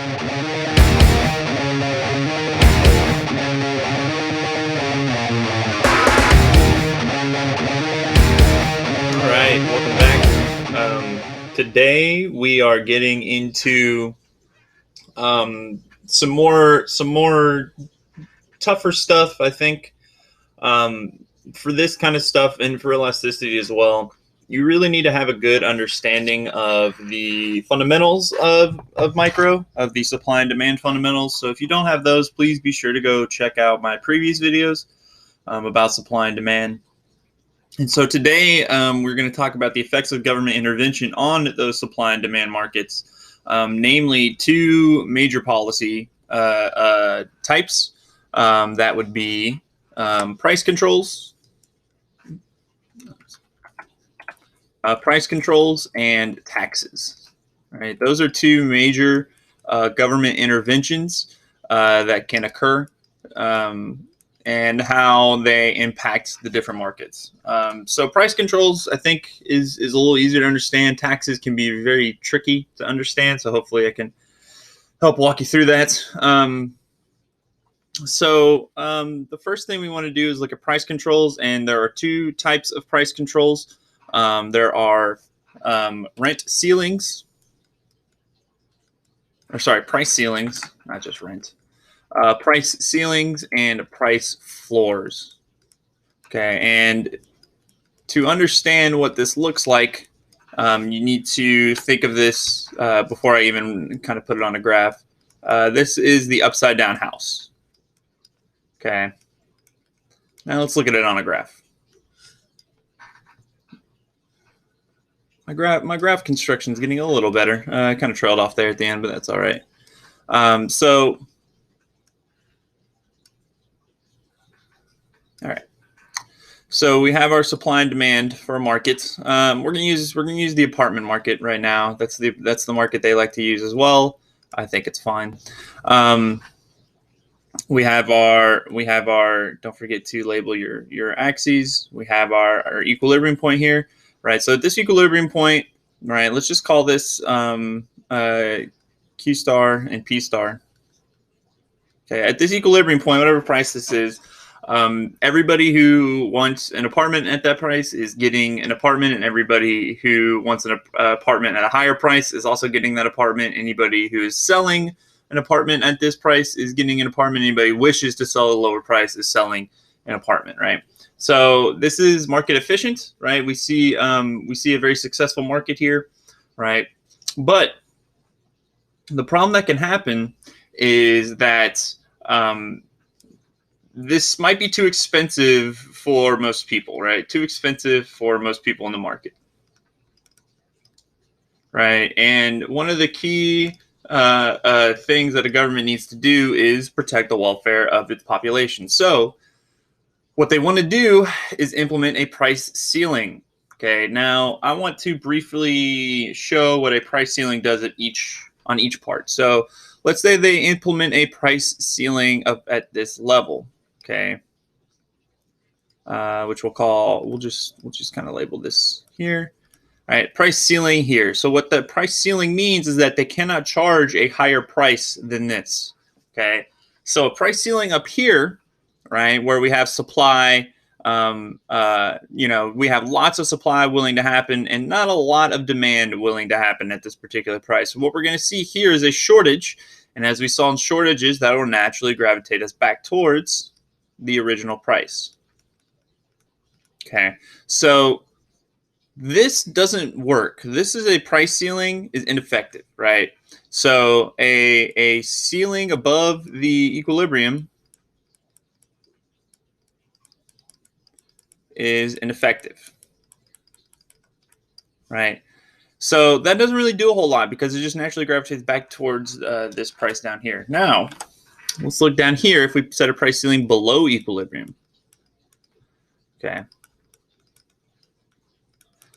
All right, welcome back. Today we are getting into some more tougher stuff. I think for this kind of stuff and for elasticity as well, you really need to have a good understanding of the fundamentals of micro, of the supply and demand fundamentals. So if you don't have those, please be sure to go check out my previous videos about supply and demand. And so today we're going to talk about the effects of government intervention on those supply and demand markets, namely two major policy types. That would be price controls, and taxes. All right, those are two major government interventions that can occur. And how they impact the different markets. So price controls, I think, is a little easier to understand. Taxes can be very tricky to understand, so hopefully I can help walk you through that. The first thing we want to do is look at price controls, and there are two types of price controls. There are price ceilings, not just rent. Price ceilings and price floors. Okay, and to understand what this looks like, you need to think of this before I even kind of put it on a graph. This is the upside down house. Okay, now let's look at it on a graph. My graph construction is getting a little better. I kind of trailed off there at the end, but that's all right. All right. So we have our supply and demand for a market. We're gonna use the apartment market right now. That's the market they like to use as well. I think it's fine. We have our don't forget to label your axes. We have our equilibrium point here, right? So at this equilibrium point, right, let's just call this Q star and P star. Okay, at this equilibrium point, whatever price this is, everybody who wants an apartment at that price is getting an apartment, and everybody who wants an apartment at a higher price is also getting that apartment. Anybody who is selling an apartment at this price is getting an apartment. Anybody who wishes to sell at a lower price is selling an apartment, right? So this is market efficient, right? We see a very successful market here, right? But the problem that can happen is that this might be too expensive for most people, right? Too expensive for most people in the market, right? And one of the key things that a government needs to do is protect the welfare of its population. So what they want to do is implement a price ceiling. Okay, now I want to briefly show what a price ceiling does on each part. So let's say they implement a price ceiling up at this level. Okay, which we'll just kind of label this here. All right, price ceiling here. So what the price ceiling means is that they cannot charge a higher price than this. Okay, so a price ceiling up here, right, where we have supply, we have lots of supply willing to happen and not a lot of demand willing to happen at this particular price. So what we're going to see here is a shortage, and as we saw in shortages, that will naturally gravitate us back towards the original price. Okay, so this doesn't work. This is a price ceiling is ineffective, right? So a ceiling above the equilibrium is ineffective, right? So that doesn't really do a whole lot because it just naturally gravitates back towards this price down here. Now, let's look down here if we set a price ceiling below equilibrium. Okay.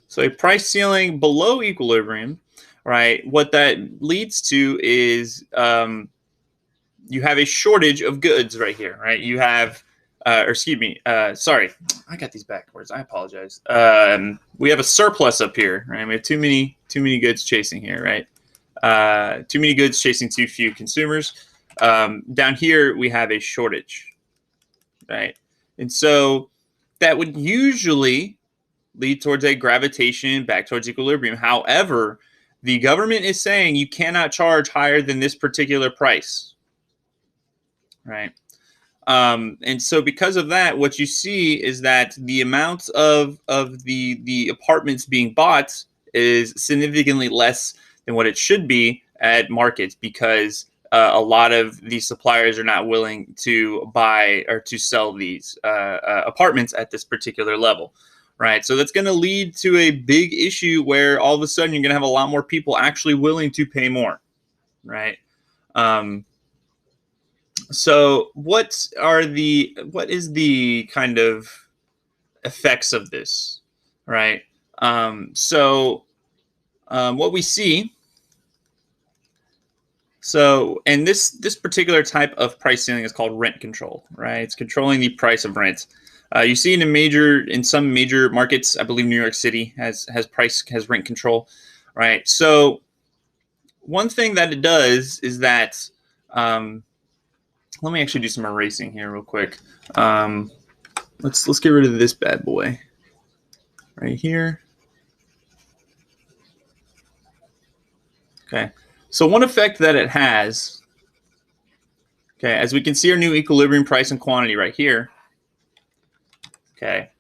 So a price ceiling below equilibrium, right, what that leads to is you have a shortage of goods right here, right? You have, sorry, I got these backwards. I apologize. We have a surplus up here, right? We have too many goods chasing here, right? too many goods chasing too few consumers. Down here we have a shortage, right? And so that would usually lead towards a gravitation back towards equilibrium. However, the government is saying you cannot charge higher than this particular price, right? And so because of that, what you see is that the amount of the apartments being bought is significantly less than what it should be at markets, because a lot of these suppliers are not willing to buy or to sell these apartments at this particular level, right? So that's going to lead to a big issue where all of a sudden you're going to have a lot more people actually willing to pay more, right? So what is the kind of effects of this, right? What we see, and this particular type of price ceiling is called rent control, right? It's controlling the price of rent. You see in some major markets, I believe New York City has rent control, right? So one thing that it does is that let me actually do some erasing here real quick. Let's get rid of this bad boy right here. Okay. So one effect that it has, okay, as we can see our new equilibrium price and quantity right here. Okay.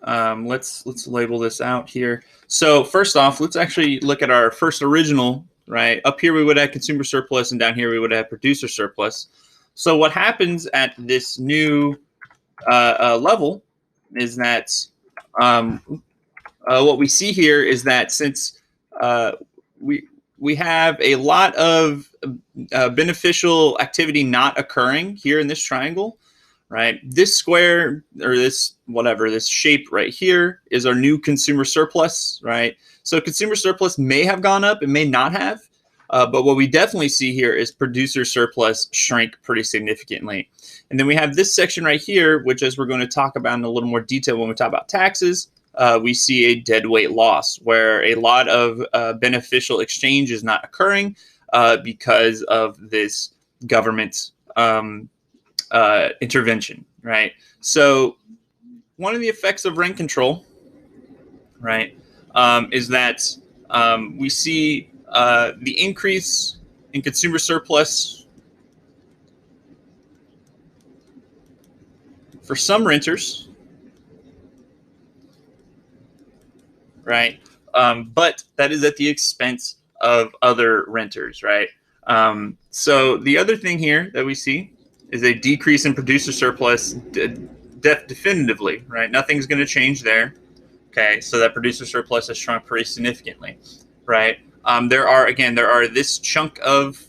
Let's label this out here. So first off, let's actually look at our first original, right? Up here we would have consumer surplus, and down here we would have producer surplus. So what happens at this new level is that what we see here is that since we have a lot of beneficial activity not occurring here in this triangle, right? This square, or this shape right here is our new consumer surplus, right? So consumer surplus may have gone up, it may not have, but what we definitely see here is producer surplus shrink pretty significantly. And then we have this section right here, which, as we're going to talk about in a little more detail when we talk about taxes, we see a deadweight loss, where a lot of beneficial exchange is not occurring because of this government intervention, right? So one of the effects of rent control, right, is that we see the increase in consumer surplus for some renters, right? But that is at the expense of other renters, right? So the other thing here that we see is a decrease in producer surplus definitively, right? Nothing's going to change there. Okay, so that producer surplus has shrunk pretty significantly, right? There are this chunk of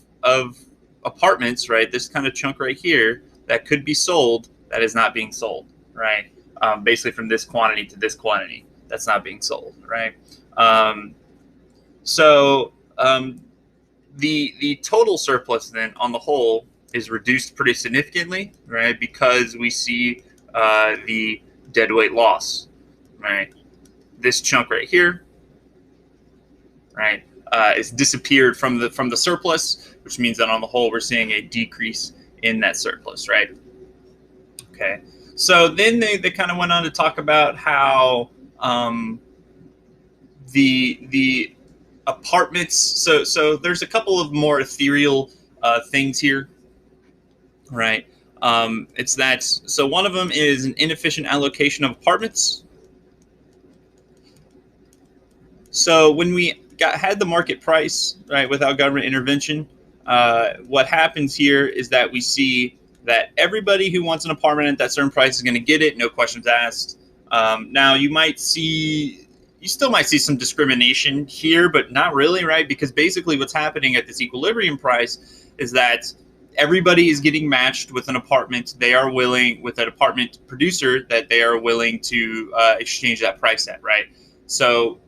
apartments, right? This kind of chunk right here that could be sold that is not being sold, right? Basically from this quantity to this quantity that's not being sold, right? The total surplus then on the whole is reduced pretty significantly, right? Because we see the deadweight loss, right? This chunk right here, right, is disappeared from the surplus, which means that on the whole we're seeing a decrease in that surplus, right? Okay, so then they kind of went on to talk about how the apartments. So there's a couple of more ethereal things here, right? It's that. So one of them is an inefficient allocation of apartments. So when we had the market price, right, without government intervention, what happens here is that we see that everybody who wants an apartment at that certain price is going to get it, no questions asked. Now you still might see some discrimination here, but not really, right? Because basically what's happening at this equilibrium price is that everybody is getting matched with an apartment. They are willing, with an apartment producer, that they are willing to exchange that price at, right? So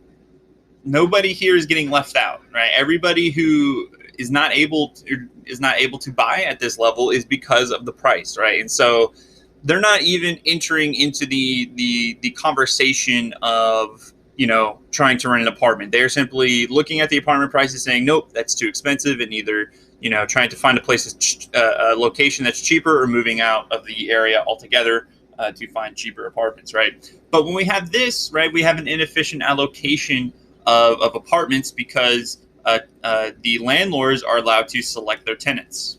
nobody here is getting left out, right? Everybody who is not able to buy at this level is because of the price, right? And so they're not even entering into the conversation of trying to rent an apartment. They're simply looking at the apartment prices saying, nope, that's too expensive, and either trying to find a location that's cheaper, or moving out of the area altogether to find cheaper apartments, right? But when we have this, right, we have an inefficient allocation of apartments because the landlords are allowed to select their tenants.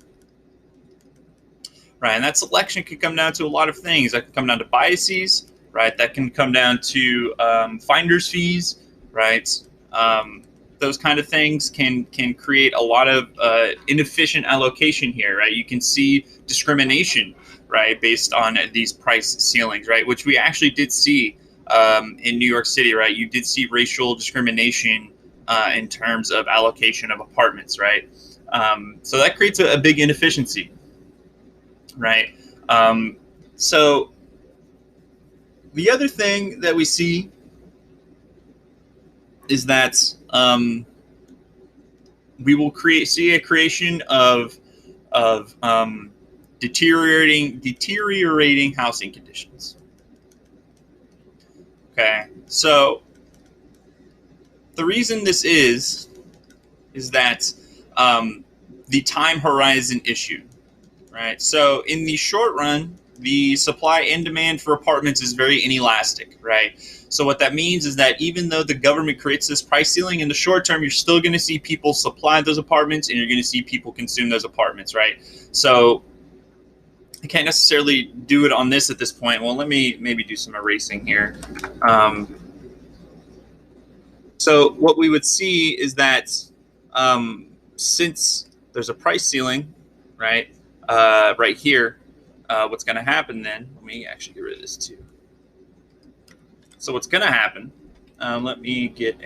Right, and that selection can come down to a lot of things. That can come down to biases, right? That can come down to finder's fees, right? Those kind of things can create a lot of inefficient allocation here, right? You can see discrimination, right, based on these price ceilings, right? Which we actually did see in New York City, right? You did see racial discrimination in terms of allocation of apartments, right? So that creates a big inefficiency. Right. So the other thing that we see is that we will see a creation of deteriorating housing conditions. Okay. So the reason this is that the time horizon issue. Right. So in the short run, the supply and demand for apartments is very inelastic. Right. So what that means is that even though the government creates this price ceiling, in the short term, you're still going to see people supply those apartments, and you're going to see people consume those apartments. Right. So I can't necessarily do it on this at this point. Well, let me maybe do some erasing here. So what we would see is that since there's a price ceiling, right? Right here, what's going to happen then, let me actually get rid of this too. So what's going to happen, let me get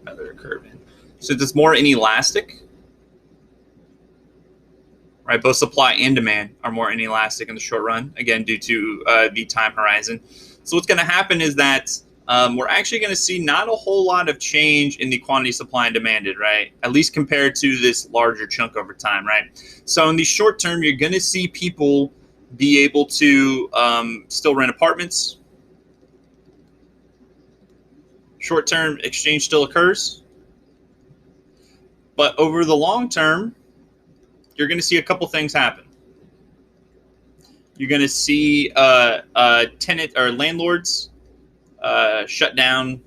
another curve in. So it's more inelastic, right? Both supply and demand are more inelastic in the short run, again, due to the time horizon. So what's going to happen is that we're actually going to see not a whole lot of change in the quantity supply and demanded, right? At least compared to this larger chunk over time, right? So in the short term, you're going to see people be able to still rent apartments. Short-term exchange still occurs. But over the long term, you're going to see a couple things happen. You're going to see tenant or landlords shut down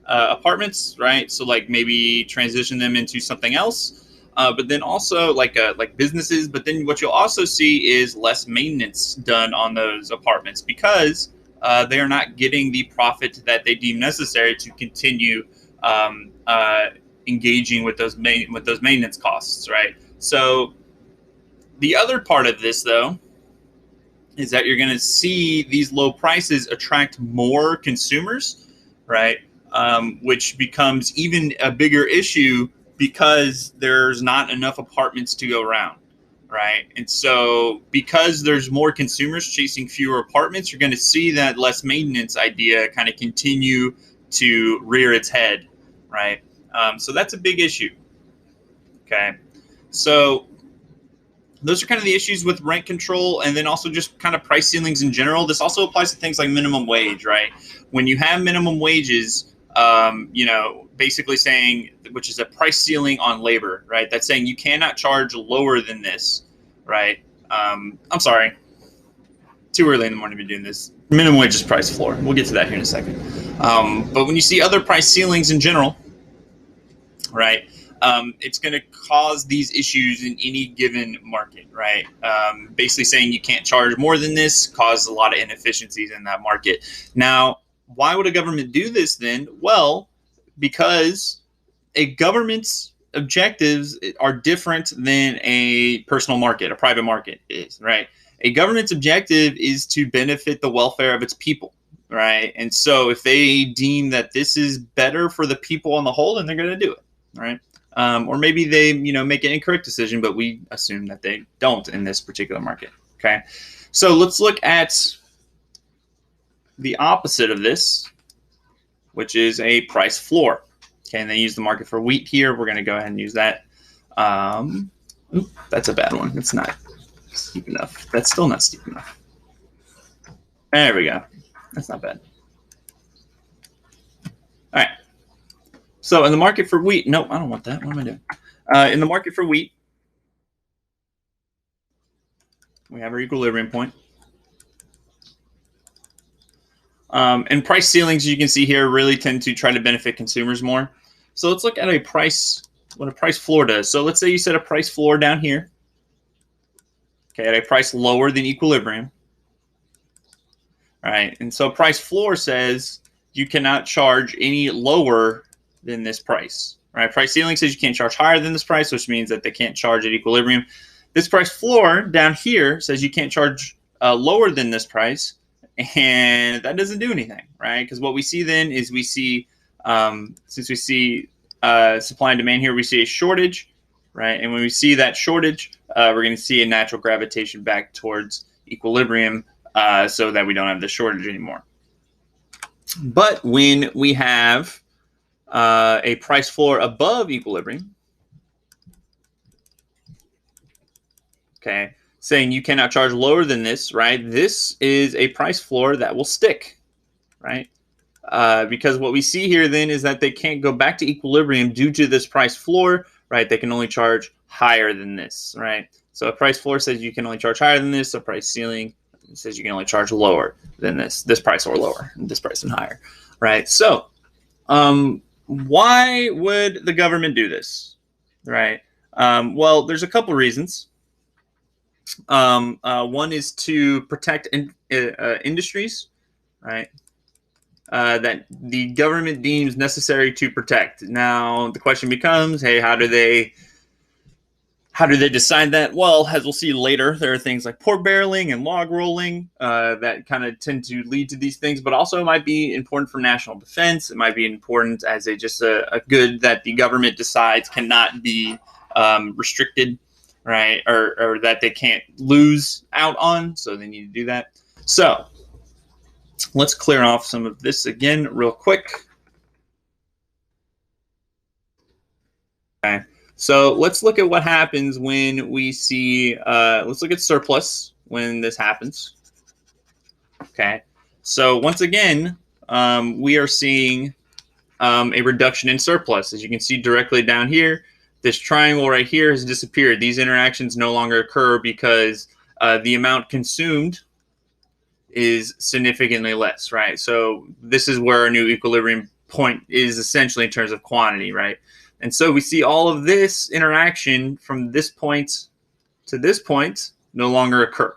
apartments, right? So like maybe transition them into something else, but then also like businesses. But then what you'll also see is less maintenance done on those apartments because they are not getting the profit that they deem necessary to continue engaging with those maintenance costs, right? So the other part of this, though, is that you're going to see these low prices attract more consumers, right? Which becomes even a bigger issue because there's not enough apartments to go around, right? And so because there's more consumers chasing fewer apartments, you're going to see that less maintenance idea kind of continue to rear its head, right? So that's a big issue, okay? So those are kind of the issues with rent control, and then also just kind of price ceilings in general. This also applies to things like minimum wage, right? When you have minimum wages, basically saying, which is a price ceiling on labor, right? That's saying you cannot charge lower than this, right? I'm sorry, too early in the morning to be doing this. Minimum wage is price floor. We'll get to that here in a second. But when you see other price ceilings in general, right? It's going to cause these issues in any given market, right? Basically saying you can't charge more than this causes a lot of inefficiencies in that market. Now, why would a government do this then? Well, because a government's objectives are different than a personal market, a private market is, right? A government's objective is to benefit the welfare of its people, right? And so if they deem that this is better for the people on the whole, then they're going to do it, right? Or maybe they, make an incorrect decision, but we assume that they don't in this particular market. Okay, so let's look at the opposite of this, which is a price floor. Okay, and they use the market for wheat here. We're going to go ahead and use that. That's a bad one. It's not steep enough. That's still not steep enough. There we go. That's not bad. All right. So in the market for wheat, no, I don't want that. What am I doing? In the market for wheat, we have our equilibrium point. And price ceilings, you can see here, really tend to try to benefit consumers more. So let's look at a price, what a price floor does. So let's say you set a price floor down here, okay, at a price lower than equilibrium. All right, and so price floor says you cannot charge any lower than this price. Right, price ceiling says you can't charge higher than this price, which means that they can't charge at equilibrium. This price floor down here says you can't charge lower than this price, and that doesn't do anything, right? Because what we see then is we see, since we see supply and demand here, we see a shortage, right? And when we see that shortage, we're going to see a natural gravitation back towards equilibrium, so that we don't have the shortage anymore. But when we have a price floor above equilibrium, okay, saying you cannot charge lower than this, right? This is a price floor that will stick, right? Because what we see here then is that they can't go back to equilibrium due to this price floor, right? They can only charge higher than this, right? So a price floor says you can only charge higher than this. A price ceiling says you can only charge lower than this price or lower, this price and higher, right? So why would the government do this, right? Well, there's a couple reasons. One is to protect industries, right? That the government deems necessary to protect. Now, the question becomes, hey, how do they decide that? Well, as we'll see later, there are things like pork barreling and log rolling that kind of tend to lead to these things, but also it might be important for national defense. It might be important as a good that the government decides cannot be restricted, right? Or that they can't lose out on, so they need to do that. So let's clear off some of this again real quick. Okay. So let's look at what happens when we see, let's look at surplus when this happens. Okay. So once again, we are seeing a reduction in surplus. As you can see directly down here, this triangle right here has disappeared. These interactions no longer occur because the amount consumed is significantly less, right? So this is where our new equilibrium point is essentially in terms of quantity, right? And so we see all of this interaction from this point to this point no longer occur,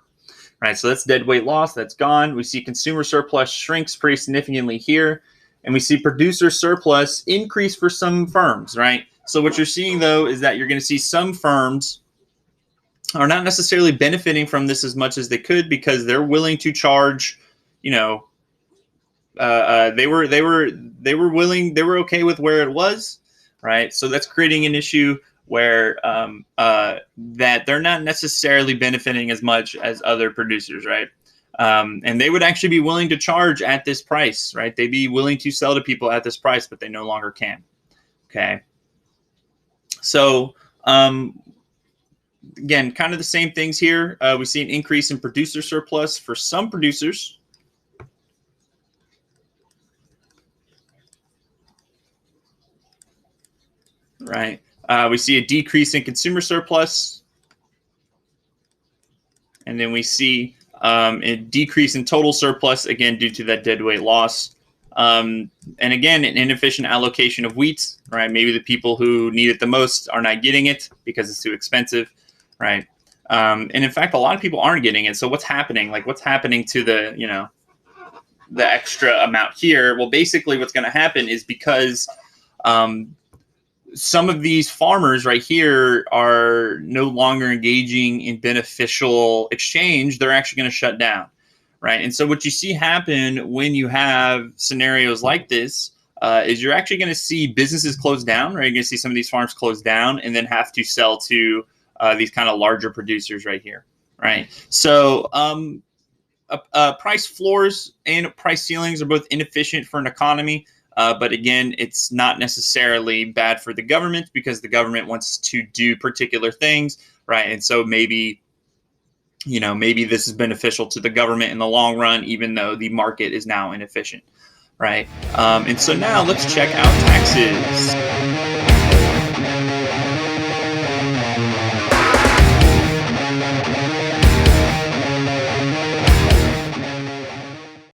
right? So that's dead weight loss, that's gone. We see consumer surplus shrinks pretty significantly here, and we see producer surplus increase for some firms, right? So what you're seeing though is that you're going to see some firms are not necessarily benefiting from this as much as they could because they're willing to charge, they were okay with where it was, right? So that's creating an issue where that they're not necessarily benefiting as much as other producers, right? And they would actually be willing to charge at this price, right? They'd be willing to sell to people at this price, but they no longer can. Okay. So again, kind of the same things here. We see an increase in producer surplus for some producers. Right. We see a decrease in consumer surplus. And then we see a decrease in total surplus, again, due to that dead weight loss. And again, an inefficient allocation of wheat, right? Maybe the people who need it the most are not getting it because it's too expensive, right? And in fact, a lot of people aren't getting it. So what's happening? Like what's happening to the, the extra amount here? Well, basically what's going to happen is because some of these farmers right here are no longer engaging in beneficial exchange, they're actually going to shut down, right? And so what you see happen when you have scenarios like this is you're actually going to see businesses close down, right? You're going to see some of these farms close down and then have to sell to these kind of larger producers right here, right? So price floors and price ceilings are both inefficient for an economy. But again, it's not necessarily bad for the government because the government wants to do particular things, right? And so maybe this is beneficial to the government in the long run, even though the market is now inefficient, right? And so now let's check out taxes.